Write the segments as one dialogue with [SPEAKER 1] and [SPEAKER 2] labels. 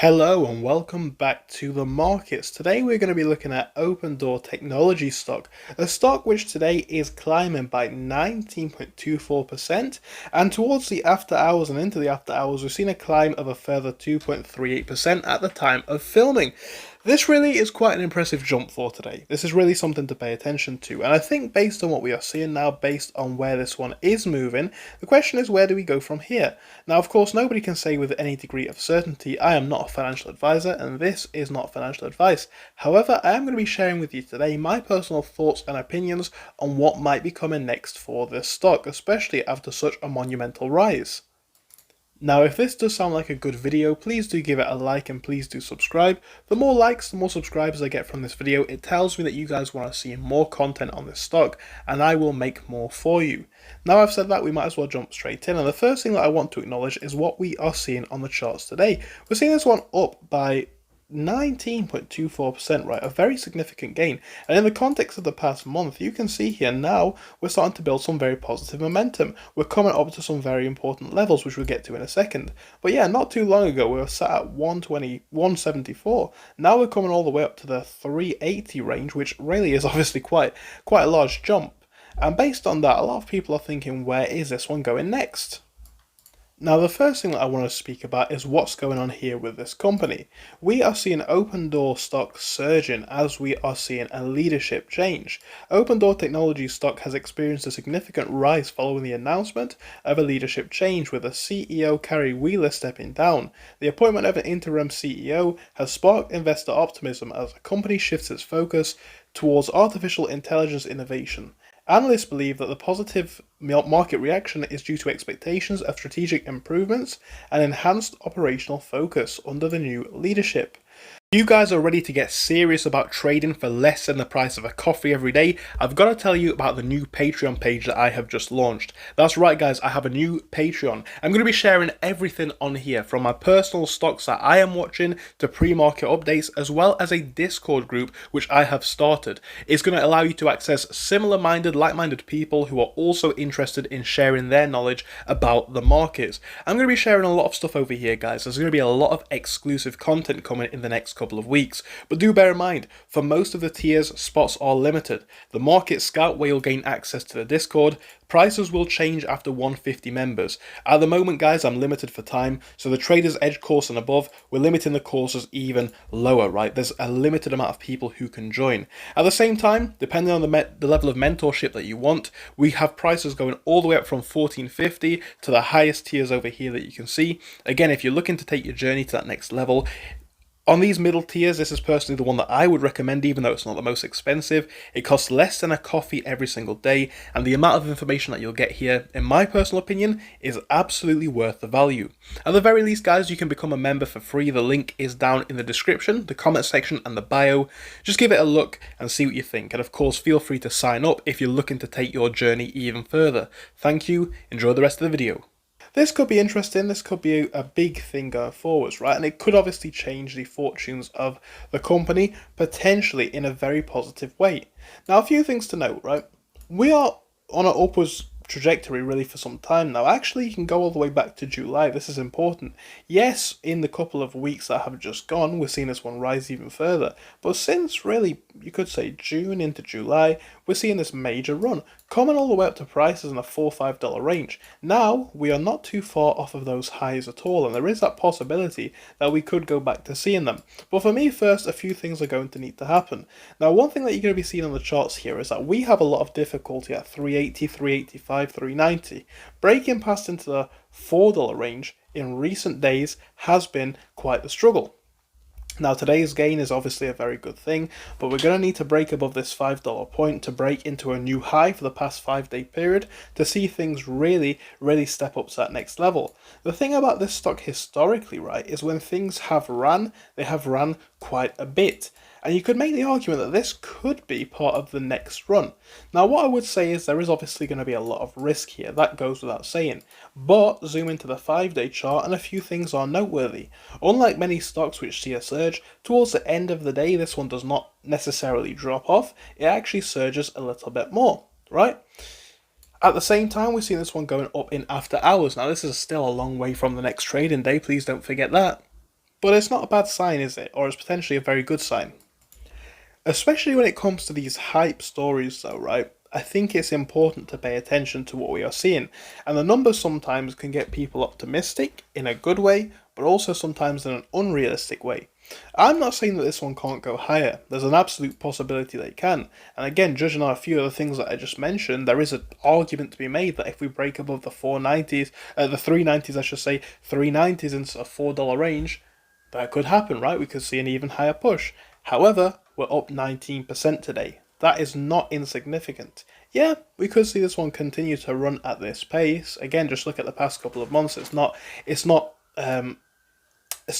[SPEAKER 1] Hello and welcome back to the markets. Today we're going to be looking at Opendoor technology stock, a stock which today is climbing by 19.24%, and towards the after hours and into the after hours we've seen a climb of a further 2.38% at the time of filming. This really is quite an impressive jump for today. This is really something to pay attention to, and I think based on what we are seeing now, based on where this one is moving, the question is, where do we go from here? Now, of course, nobody can say with any degree of certainty. I am not a financial advisor, and this is not financial advice. However, I am going to be sharing with you today my personal thoughts and opinions on what might be coming next for this stock, especially after such a monumental rise. Now, if this does sound like a good video, please do give it a like and please do subscribe. The more likes, the more subscribers I get from this video, it tells me that you guys want to see more content on this stock, and I will make more for you. Now I've said that, we might as well jump straight in, and the first thing that I want to acknowledge is what we are seeing on the charts today. We're seeing this one up by 19.24%, right? A very significant gain. And in the context of the past month, you can see here now we're starting to build some very positive momentum. We're coming up to some very important levels, which we'll get to in a second. But yeah, not too long ago, we were sat at 120, 174. Now we're coming all the way up to the 380 range, which really is obviously quite a large jump. And based on that, a lot of people are thinking, where is this one going next? Now, the first thing that I want to speak about is what's going on here with this company. We are seeing Opendoor stock surging as we are seeing a leadership change. Opendoor technology stock has experienced a significant rise following the announcement of a leadership change, with the CEO Carrie Wheeler stepping down. The appointment of an interim CEO has sparked investor optimism as the company shifts its focus towards artificial intelligence innovation. Analysts believe that the positive market reaction is due to expectations of strategic improvements and enhanced operational focus under the new leadership. You guys are ready to get serious about trading for less than the price of a coffee every day? I've got to tell you about the new Patreon page that I have just launched. That's right, guys, I have a new Patreon. I'm going to be sharing everything on here, from my personal stocks that I am watching to pre-market updates, as well as a Discord group which I have started. It's going to allow you to access similar-minded, like-minded people who are also interested in sharing their knowledge about the markets. I'm going to be sharing a lot of stuff over here, guys. There's going to be a lot of exclusive content coming in the next couple of weeks, but do bear in mind, for most of the tiers, spots are limited. The Market Scout, where you'll gain access to the Discord, prices will change after 150 members. At the moment, guys, I'm limited for time, so the Trader's Edge course and above, we're limiting the courses even lower, right? There's a limited amount of people who can join. At the same time, depending on the level of mentorship that you want, we have prices going all the way up from 1450 to the highest tiers over here that you can see. Again, if you're looking to take your journey to that next level, on these middle tiers, this is personally the one that I would recommend, even though it's not the most expensive. It costs less than a coffee every single day, and the amount of information that you'll get here, in my personal opinion, is absolutely worth the value. At the very least, guys, you can become a member for free. The link is down in the description, the comment section, and the bio. Just give it a look and see what you think. And of course, feel free to sign up if you're looking to take your journey even further. Thank you. Enjoy the rest of the video. This could be interesting, this could be a big thing going forwards, right? And it could obviously change the fortunes of the company, potentially in a very positive way. Now, a few things to note, right? We are on an upwards trajectory really for some time now. Actually, you can go all the way back to July. This is important. Yes, in the couple of weeks that have just gone, we're seeing this one rise even further. But since really, you could say June into July, we're seeing this major run, coming all the way up to prices in the $4 or $5 range. Now, we are not too far off of those highs at all, and there is that possibility that we could go back to seeing them. But for me, first, a few things are going to need to happen. Now, one thing that you're going to be seeing on the charts here is that we have a lot of difficulty at 380, 385, 390. Breaking past into the $4 range in recent days has been quite the struggle. Now, today's gain is obviously a very good thing, but we're going to need to break above this $5 point to break into a new high for the past 5-day period to see things really step up to that next level. The thing about this stock historically, right, is when things have ran, they have ran quite a bit. And you could make the argument that this could be part of the next run. Now, what I would say is there is obviously going to be a lot of risk here, that goes without saying. But zoom into the 5-day chart and a few things are noteworthy. Unlike many stocks which see a surge, towards the end of the day this one does not necessarily drop off, it actually surges a little bit more, right? At the same time, we're seeing this one going up in after hours. Now, this is still a long way from the next trading day, please don't forget that. But it's not a bad sign, is it? Or it's potentially a very good sign. Especially when it comes to these hype stories, though, right? I think it's important to pay attention to what we are seeing. And the numbers sometimes can get people optimistic in a good way, but also sometimes in an unrealistic way. I'm not saying that this one can't go higher. There's an absolute possibility that it can. And again, judging on a few of the things that I just mentioned, there is an argument to be made that if we break above the 490s, the 390s, I should say, 390s into a $4 range, that could happen, right? We could see an even higher push. However, we're up 19% today. That is not insignificant. Yeah, we could see this one continue to run at this pace. Again, just look at the past couple of months. It's not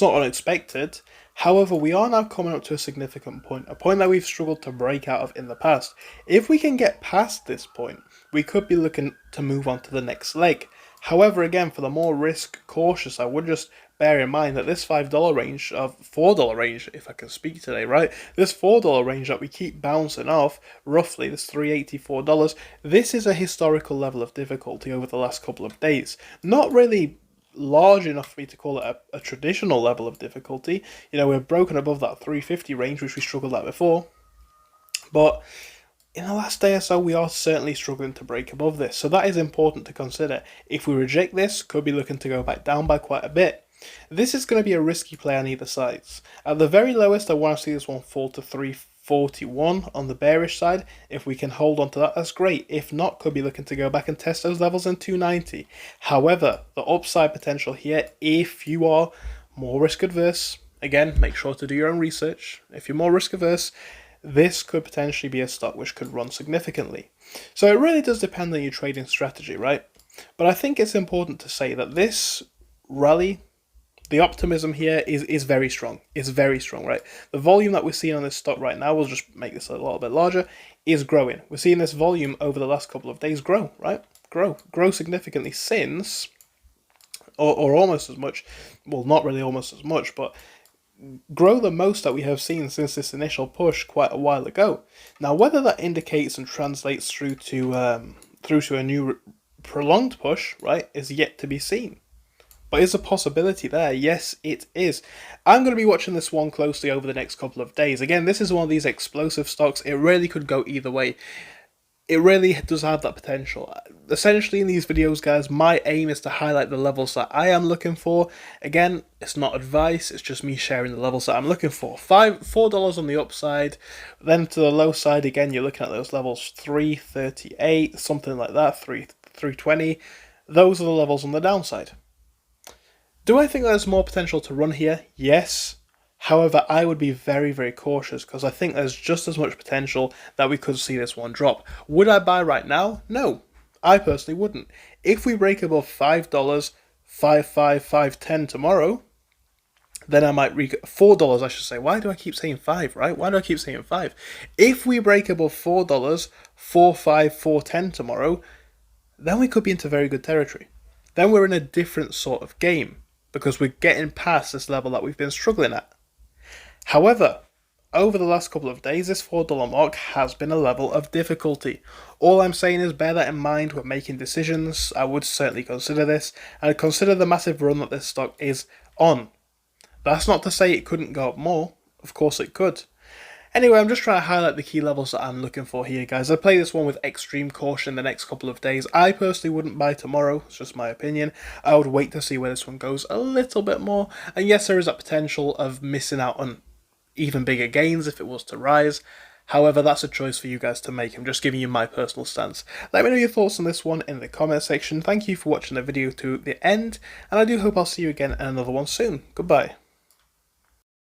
[SPEAKER 1] unexpected. However, we are now coming up to a significant point, a point that we've struggled to break out of in the past. If we can get past this point, we could be looking to move on to the next leg. However, again, for the more risk cautious, I would just bear in mind that this $5 range, of $4 range, if I can speak today, right? This $4 range that we keep bouncing off, roughly, this $384, this is a historical level of difficulty over the last couple of days. Not really large enough for me to call it a traditional level of difficulty. You know, we've broken above that 350 range, which we struggled at before. But in the last day or so, we are certainly struggling to break above this. So that is important to consider. If we reject this, could be looking to go back down by quite a bit. This is going to be a risky play on either sides. At the very lowest, I want to see this one fall to 341 on the bearish side. If we can hold on to that, that's great. If not, could be looking to go back and test those levels in 290. However, the upside potential here, if you are more risk adverse, again, make sure to do your own research. If you're more risk averse, this could potentially be a stock which could run significantly. So it really does depend on your trading strategy, right? But I think it's important to say that this rally, the optimism here is very strong. It's very strong, right? The volume that we're seeing on this stock right now, we'll just make this a little bit larger, is growing. We're seeing this volume over the last couple of days grow, right? Grow significantly since, or almost as much, well, not really almost as much, but grow the most that we have seen since this initial push quite a while ago. Now, whether that indicates and translates through to a new prolonged push, right, is yet to be seen. But is a possibility there? Yes, it is. I'm going to be watching this one closely over the next couple of days. Again, this is one of these explosive stocks. It really could go either way. It really does have that potential. Essentially, in these videos, guys, my aim is to highlight the levels that I am looking for. Again, it's not advice, it's just me sharing the levels that I'm looking for. $4 on the upside, then to the low side, again, you're looking at those levels, 338, something like that, 320. Those are the levels on the downside. Do I think there's more potential to run here? Yes. However, I would be very, very cautious because I think there's just as much potential that we could see this one drop. Would I buy right now? No. I personally wouldn't. If we break above $5, 5.5, 5.10 tomorrow, then I might $4, I should say. Why do I keep saying 5, right? Why do I keep saying 5? If we break above $4, 4.5, 4.10 tomorrow, then we could be into very good territory. Then we're in a different sort of game because we're getting past this level that we've been struggling at. However, over the last couple of days, this $4 mark has been a level of difficulty. All I'm saying is bear that in mind when making decisions. I would certainly consider this, and consider the massive run that this stock is on. That's not to say it couldn't go up more. Of course it could. Anyway, I'm just trying to highlight the key levels that I'm looking for here, guys. I play this one with extreme caution the next couple of days. I personally wouldn't buy tomorrow. It's just my opinion. I would wait to see where this one goes a little bit more. And yes, there is that potential of missing out on even bigger gains if it was to rise. However, that's a choice for you guys to make. I'm just giving you my personal stance. Let me know your thoughts on this one in the comment section. Thank you for watching the video to the end. And I do hope I'll see you again in another one soon. Goodbye.